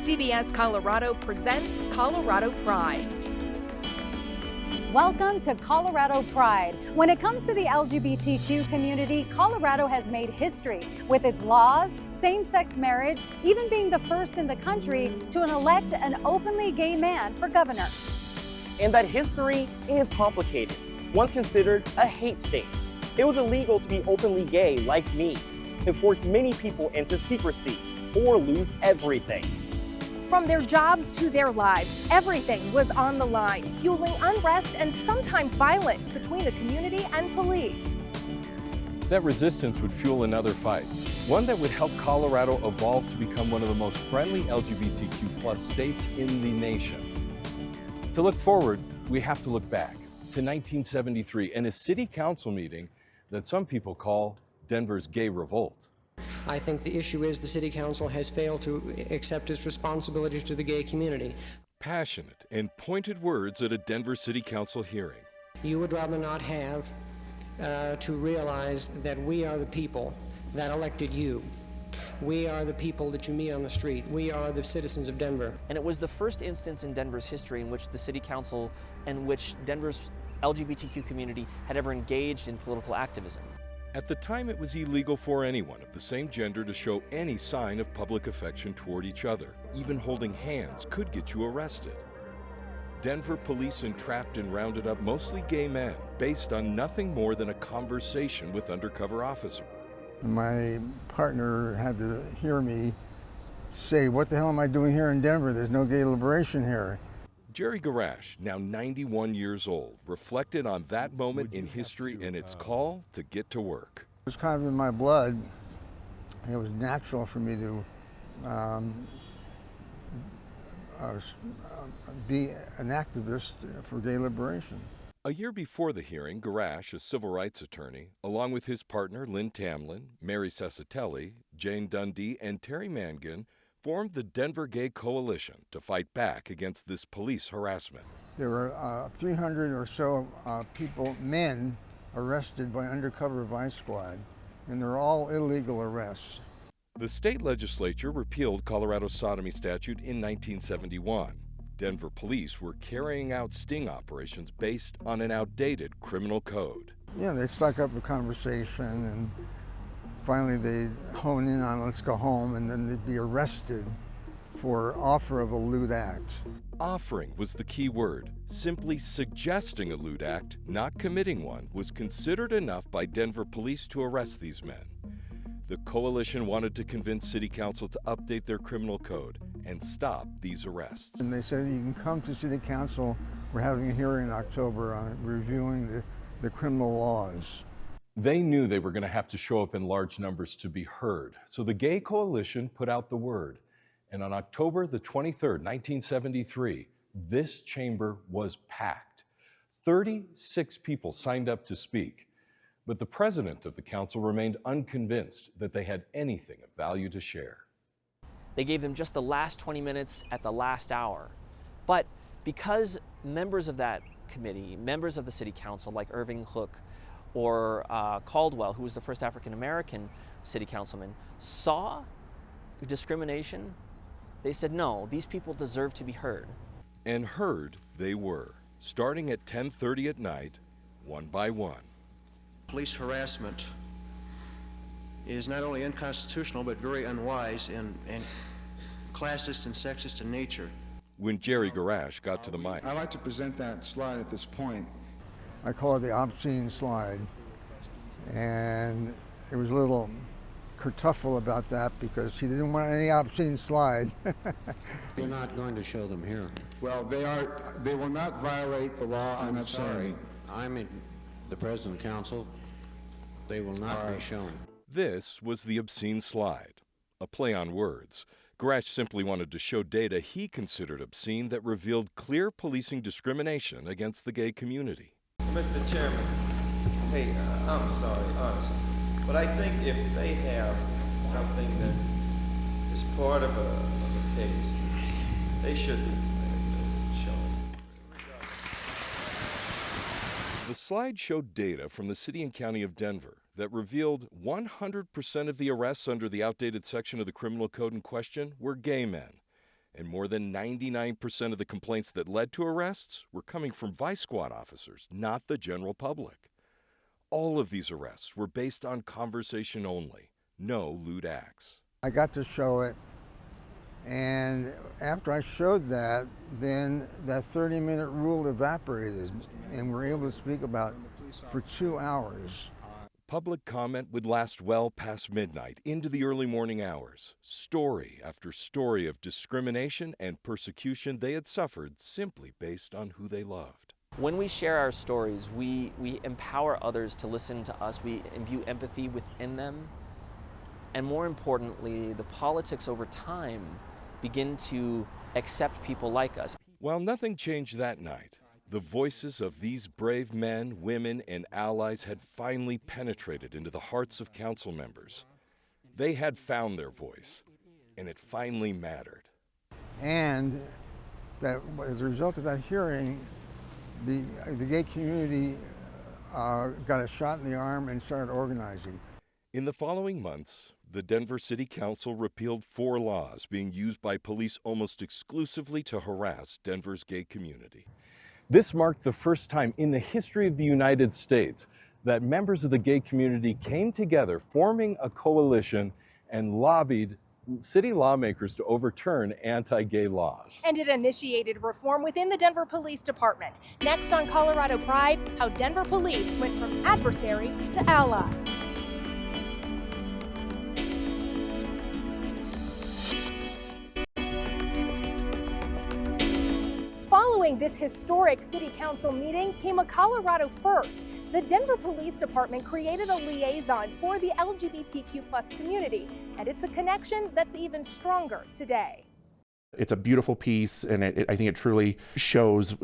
CBS Colorado presents Colorado Pride. Welcome to Colorado Pride. When it comes to the LGBTQ community, Colorado has made history with its laws, same-sex marriage, even being the first in the country to elect an openly gay man for governor. And that history is complicated. Once considered a hate state, it was illegal to be openly gay like me. It forced many people into secrecy or lose everything. From their jobs to their lives, everything was on the line, fueling unrest and sometimes violence between the community and police. That resistance would fuel another fight, one that would help Colorado evolve to become one of the most friendly LGBTQ+ states in the nation. To look forward, we have to look back to 1973 and a city council meeting that some people call Denver's Gay Revolt. I think the issue is the City Council has failed to accept its responsibilities to the gay community. Passionate and pointed words at a Denver City Council hearing. You would rather not have to realize that we are the people that elected you. We are the people that you meet on the street. We are the citizens of Denver. And it was the first instance in Denver's history in which the City Council and which Denver's LGBTQ community had ever engaged in political activism. At the time, it was illegal for anyone of the same gender to show any sign of public affection toward each other. Even holding hands could get you arrested. Denver police entrapped and rounded up mostly gay men based on nothing more than a conversation with undercover officers. My partner had to hear me say, "What the hell am I doing here in Denver? There's no gay liberation here." Jerry Garash, now 91 years old, reflected on that moment in history and its call to get to work. It was kind of in my blood. It was natural for me to be an activist for gay liberation. A year before the hearing, Garash, a civil rights attorney, along with his partner Lynn Tamlin, Mary Cesatelli, Jane Dundee, and Terry Mangan, formed the Denver Gay Coalition to fight back against this police harassment. There were 300 or so men, arrested by undercover vice squad, and they're all illegal arrests. The state legislature repealed Colorado's sodomy statute in 1971. Denver police were carrying out sting operations based on an outdated criminal code. Yeah, they struck up a conversation, and finally they'd hone in on "let's go home," and then they'd be arrested for offer of a lewd act. Offering was the key word. Simply suggesting a lewd act, not committing one, was considered enough by Denver police to arrest these men. The coalition wanted to convince City Council to update their criminal code and stop these arrests. And they said, "You can come to City Council. We're having a hearing in October on reviewing the criminal laws." They knew they were going to have to show up in large numbers to be heard. So the Gay Coalition put out the word. And on October the 23rd, 1973, this chamber was packed. 36 people signed up to speak. But the president of the council remained unconvinced that they had anything of value to share. They gave them just the last 20 minutes at the last hour. But because members of that committee, members of the City Council like Irving Hook or Caldwell, who was the first African-American city councilman, saw discrimination, they said, no, these people deserve to be heard. And heard they were, starting at 10:30 at night, one by one. Police harassment is not only unconstitutional, but very unwise and classist and sexist in nature. When Jerry Garash got to the mic, I'd like to present that slide at this point. I call it the obscene slide. And there was a little kerfuffle about that because he didn't want any obscene slides. You're not going to show them here. Well, they will not violate the law. I'm sorry. I'm the president of council. They will not be shown. This was the obscene slide, a play on words. Garash simply wanted to show data he considered obscene that revealed clear policing discrimination against the gay community. Mr. Chairman, hey, I'm sorry, honestly, but I think if they have something that is part of a case, they should be shown. The slide showed data from the city and county of Denver that revealed 100% of the arrests under the outdated section of the criminal code in question were gay men, And more than 99% of the complaints that led to arrests were coming from vice squad officers, not the general public. All of these arrests were based on conversation only, no lewd acts. I got to show it, and after I showed that, then that 30-minute rule evaporated, and we're able to speak about it for 2 hours. Public comment would last well past midnight, into the early morning hours. Story after story of discrimination and persecution they had suffered simply based on who they loved. When we share our stories, we empower others to listen to us. We imbue empathy within them. And more importantly, the politics over time begin to accept people like us. While nothing changed that night, the voices of these brave men, women, and allies had finally penetrated into the hearts of council members. They had found their voice, and it finally mattered. And that as a result of that hearing, the gay community got a shot in the arm and started organizing. In the following months, the Denver City Council repealed 4 laws being used by police almost exclusively to harass Denver's gay community. This marked the first time in the history of the United States that members of the gay community came together, forming a coalition, and lobbied city lawmakers to overturn anti-gay laws. And it initiated reform within the Denver Police Department. Next on Colorado Pride, how Denver police went from adversary to ally. Following this historic city council meeting came a Colorado first. The Denver Police Department created a liaison for the LGBTQ+ community, and it's a connection that's even stronger today. It's a beautiful piece, and I think it truly shows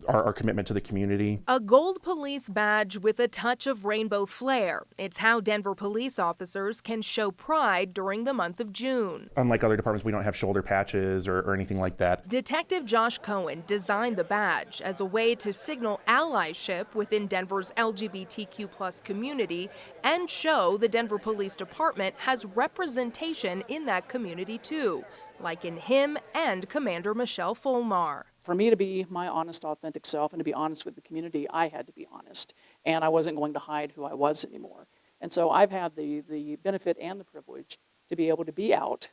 our commitment to the community. A gold police badge with a touch of rainbow flair. It's how Denver police officers can show pride during the month of June. Unlike other departments, we don't have shoulder patches or anything like that. Detective Josh Cohen designed the badge as a way to signal allyship within Denver's LGBTQ+ community and show the Denver Police Department has representation in that community too, like in him and Commander Michelle Fulmar. For me to be my honest, authentic self and to be honest with the community, I had to be honest. And I wasn't going to hide who I was anymore. And so I've had the benefit and the privilege to be able to be out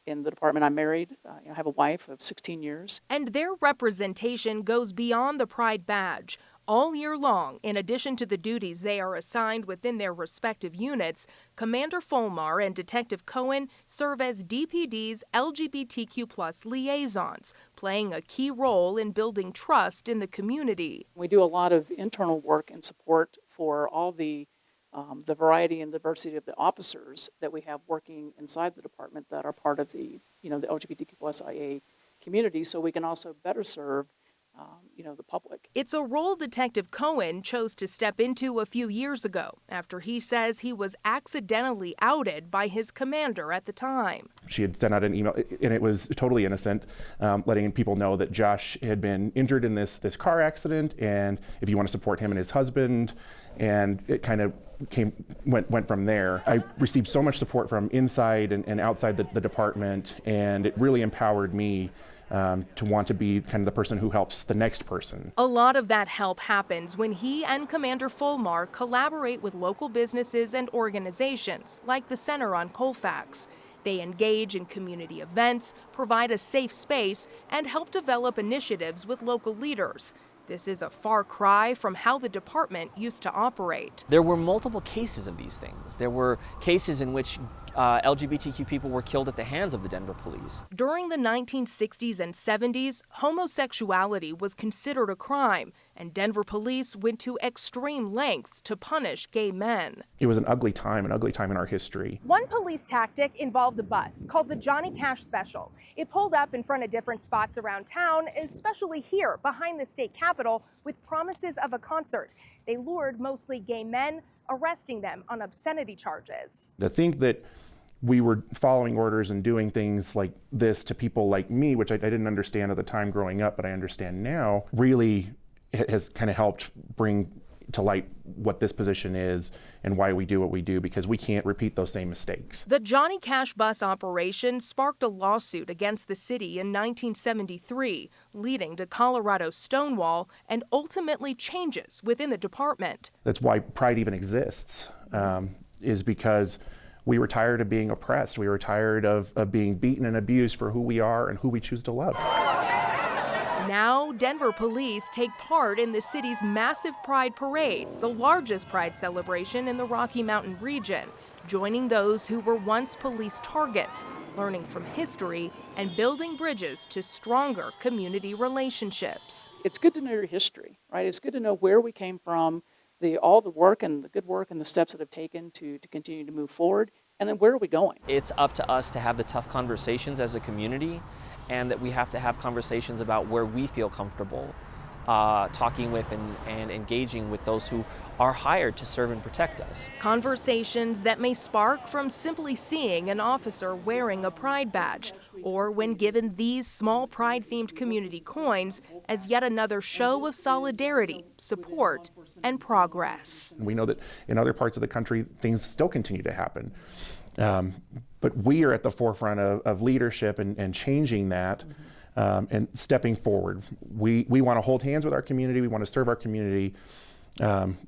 in the department. I'm married. I have a wife of 16 years. And their representation goes beyond the Pride badge. All year long, in addition to the duties they are assigned within their respective units, Commander Fulmar and Detective Cohen serve as DPD's LGBTQ+ liaisons, playing a key role in building trust in the community. We do a lot of internal work and support for all the variety and diversity of the officers that we have working inside the department that are part of the LGBTQ+ IA community, so we can also better serve the public. It's a role Detective Cohen chose to step into a few years ago after he says he was accidentally outed by his commander at the time. She had sent out an email, and it was totally innocent, letting people know that Josh had been injured in this car accident, and if you want to support him and his husband, and it kind of went from there. I received so much support from inside and outside the department, and it really empowered me to want to be kind of the person who helps the next person. A lot of that help happens when he and Commander Fulmar collaborate with local businesses and organizations like the Center on Colfax. They engage in community events, provide a safe space, and help develop initiatives with local leaders. This is a far cry from how the department used to operate. There were multiple cases of these things. There were cases in which LGBTQ people were killed at the hands of the Denver police. During the 1960s and 70s, homosexuality was considered a crime, and Denver police went to extreme lengths to punish gay men. It was an ugly time in our history. One police tactic involved a bus called the Johnny Cash Special. It pulled up in front of different spots around town, especially here behind the state capitol, with promises of a concert. They lured mostly gay men, arresting them on obscenity charges. To think that we were following orders and doing things like this to people like me, which I didn't understand at the time growing up, but I understand now, really has kind of helped bring to light what this position is and why we do what we do, because we can't repeat those same mistakes. The Johnny Cash bus operation sparked a lawsuit against the city in 1973, leading to Colorado's Stonewall and ultimately changes within the department. That's why Pride even exists, is because we were tired of being oppressed. We were tired of being beaten and abused for who we are and who we choose to love. Now, Denver police take part in the city's massive Pride Parade, the largest Pride celebration in the Rocky Mountain region, joining those who were once police targets, learning from history and building bridges to stronger community relationships. It's good to know your history, right? It's good to know where we came from, all the work and the good work and the steps that have taken to continue to move forward, and then where are we going? It's up to us to have the tough conversations as a community, and that we have to have conversations about where we feel comfortable talking with and engaging with those who are hired to serve and protect us. Conversations that may spark from simply seeing an officer wearing a Pride badge, or when given these small Pride-themed community coins as yet another show of solidarity, support, and progress. We know that in other parts of the country, things still continue to happen. But we are at the forefront of leadership and changing that and stepping forward. We want to hold hands with our community. We want to serve our community.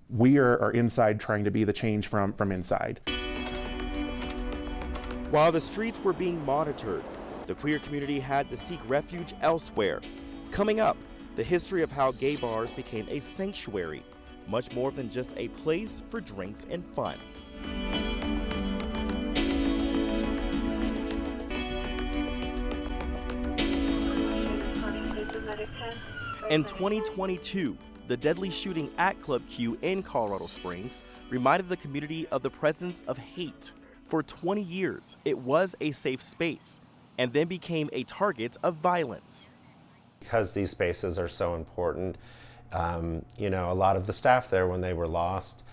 We are inside trying to be the change from inside. While the streets were being monitored, the queer community had to seek refuge elsewhere. Coming up, the history of how gay bars became a sanctuary, much more than just a place for drinks and fun. In 2022, the deadly shooting at Club Q in Colorado Springs reminded the community of the presence of hate. For 20 years, it was a safe space and then became a target of violence. Because these spaces are so important, you know, a lot of the staff there, when they were lost,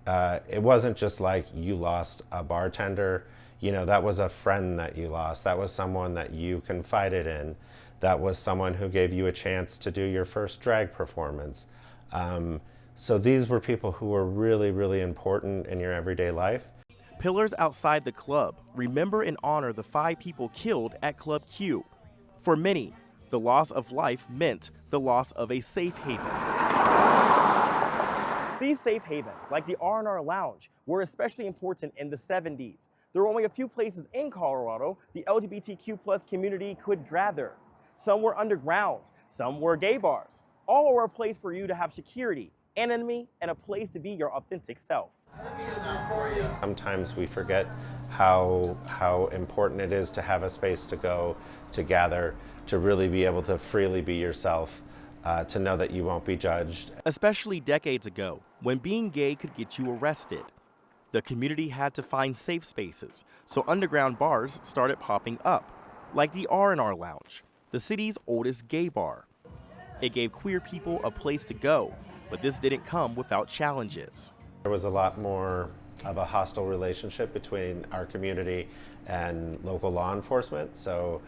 it wasn't just like you lost a bartender. You know, that was a friend that you lost. That was someone that you confided in. That was someone who gave you a chance to do your first drag performance. So these were people who were really, really important in your everyday life. Pillars outside the club remember and honor the 5 people killed at Club Q. For many, the loss of life meant the loss of a safe haven. These safe havens, like the RNR Lounge, were especially important in the 70s. There were only a few places in Colorado the LGBTQ+ community could gather. Some were underground, some were gay bars. All were a place for you to have security, anonymity, and a place to be your authentic self. Sometimes we forget how important it is to have a space to go, to gather, to really be able to freely be yourself, to know that you won't be judged. Especially decades ago, when being gay could get you arrested. The community had to find safe spaces, so underground bars started popping up, like the RNR Lounge, the city's oldest gay bar. It gave queer people a place to go, but this didn't come without challenges. There was a lot more of a hostile relationship between our community and local law enforcement, so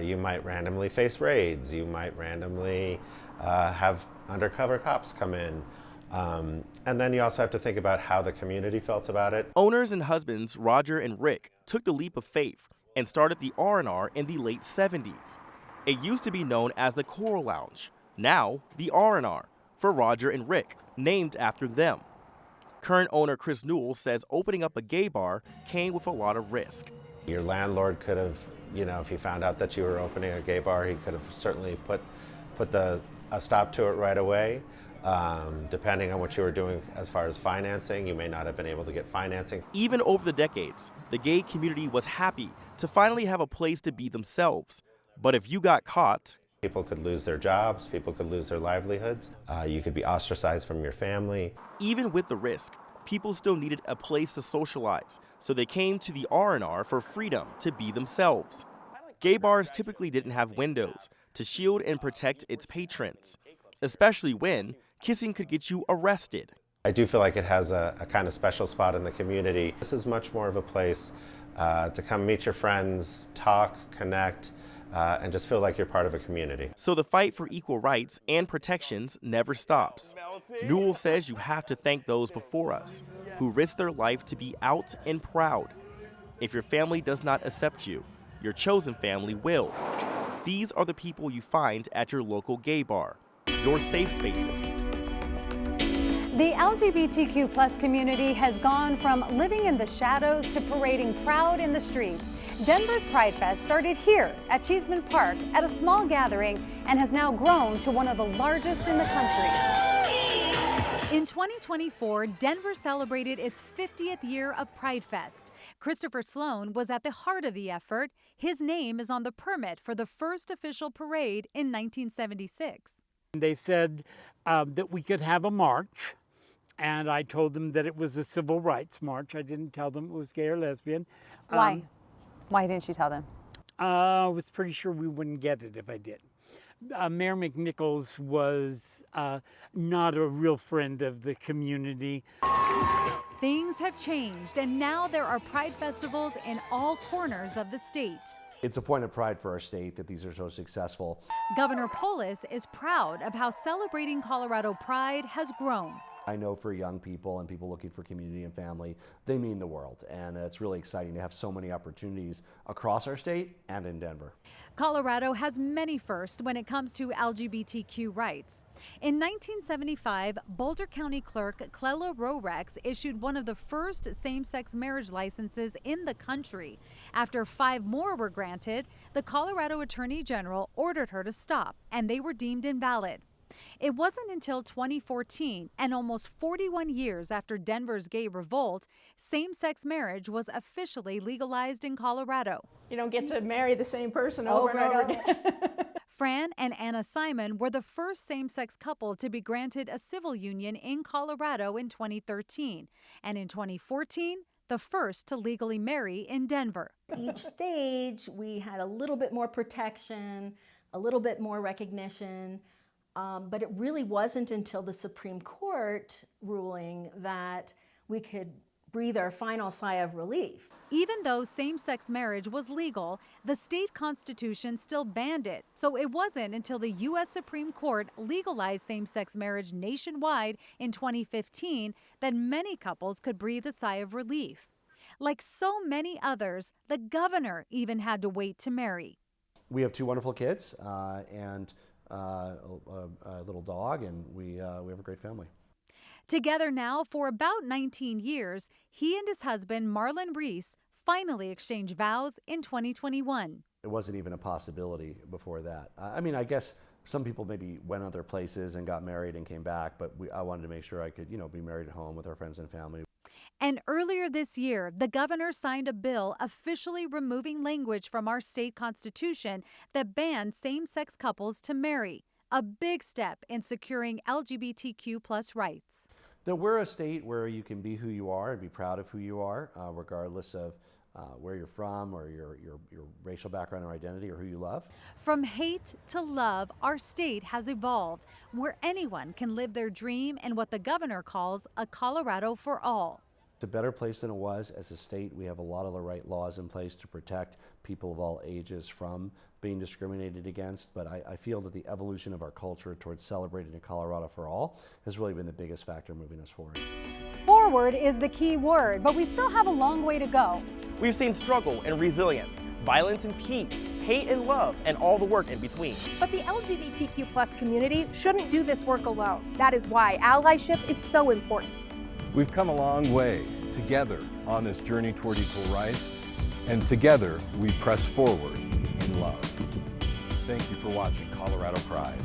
you might randomly face raids, you might randomly have undercover cops come in. And then you also have to think about how the community felt about it. Owners and husbands Roger and Rick took the leap of faith and started the RNR in the late 70s. It used to be known as the Coral Lounge, now the RNR, for Roger and Rick, named after them. Current owner Chris Newell says opening up a gay bar came with a lot of risk. Your landlord could have, you know, if he found out that you were opening a gay bar, he could have certainly put a stop to it right away. Depending on what you were doing as far as financing, you may not have been able to get financing. Even over the decades, the gay community was happy to finally have a place to be themselves. But if you got caught, people could lose their jobs, people could lose their livelihoods, you could be ostracized from your family. Even with the risk, people still needed a place to socialize, so they came to the RNR for freedom to be themselves. Gay bars typically didn't have windows to shield and protect its patrons, especially when kissing could get you arrested. I do feel like it has a kind of special spot in the community. This is much more of a place to come meet your friends, talk, connect, and just feel like you're part of a community. So the fight for equal rights and protections never stops. Newell says you have to thank those before us who risked their life to be out and proud. If your family does not accept you, your chosen family will. These are the people you find at your local gay bar, your safe spaces. The LGBTQ plus community has gone from living in the shadows to parading proud in the streets. Denver's Pride Fest started here at Cheeseman Park at a small gathering and has now grown to one of the largest in the country. In 2024, Denver celebrated its 50th year of Pride Fest. Christopher Sloan was at the heart of the effort. His name is on the permit for the first official parade in 1976. They said that we could have a march, and I told them that it was a civil rights march. I didn't tell them it was gay or lesbian. Why? Why didn't you tell them? I was pretty sure we wouldn't get it if I did. Mayor McNichols was not a real friend of the community. Things have changed, and now there are Pride festivals in all corners of the state. It's a point of pride for our state that these are so successful. Governor Polis is proud of how celebrating Colorado Pride has grown. I know for young people and people looking for community and family, they mean the world. And it's really exciting to have so many opportunities across our state and in Denver. Colorado has many firsts when it comes to LGBTQ rights. In 1975, Boulder County Clerk Clela Rorex issued one of the first same-sex marriage licenses in the country. After 5 more were granted, the Colorado Attorney General ordered her to stop, and they were deemed invalid. It wasn't until 2014, and almost 41 years after Denver's Gay Revolt, same-sex marriage was officially legalized in Colorado. You don't get to marry the same person over and over again. Fran and Anna Simon were the first same-sex couple to be granted a civil union in Colorado in 2013, and in 2014, the first to legally marry in Denver. Each stage, we had a little bit more protection, a little bit more recognition. But it really wasn't until the Supreme Court ruling that we could breathe our final sigh of relief. Even though same-sex marriage was legal, the state constitution still banned it. So it wasn't until the U.S. Supreme Court legalized same-sex marriage nationwide in 2015 that many couples could breathe a sigh of relief. Like so many others, the governor even had to wait to marry. We have 2 wonderful kids and a little dog, and we have a great family. Together now for about 19 years, he and his husband, Marlon Reese, finally exchanged vows in 2021. It wasn't even a possibility before that. I mean, I guess some people maybe went other places and got married and came back, but I wanted to make sure I could, be married at home with our friends and family. And earlier this year, the governor signed a bill officially removing language from our state constitution that banned same-sex couples to marry. A big step in securing LGBTQ plus rights. That we're a state where you can be who you are and be proud of who you are, regardless of where you're from or your racial background or identity or who you love. From hate to love, our state has evolved, where anyone can live their dream in what the governor calls a Colorado for all. It's a better place than it was. As a state, we have a lot of the right laws in place to protect people of all ages from being discriminated against, but I feel that the evolution of our culture towards celebrating a Colorado for all has really been the biggest factor moving us forward. Forward is the key word, but we still have a long way to go. We've seen struggle and resilience, violence and peace, hate and love, and all the work in between. But the LGBTQ plus community shouldn't do this work alone. That is why allyship is so important. We've come a long way together on this journey toward equal rights, and together we press forward in love. Thank you for watching Colorado Pride.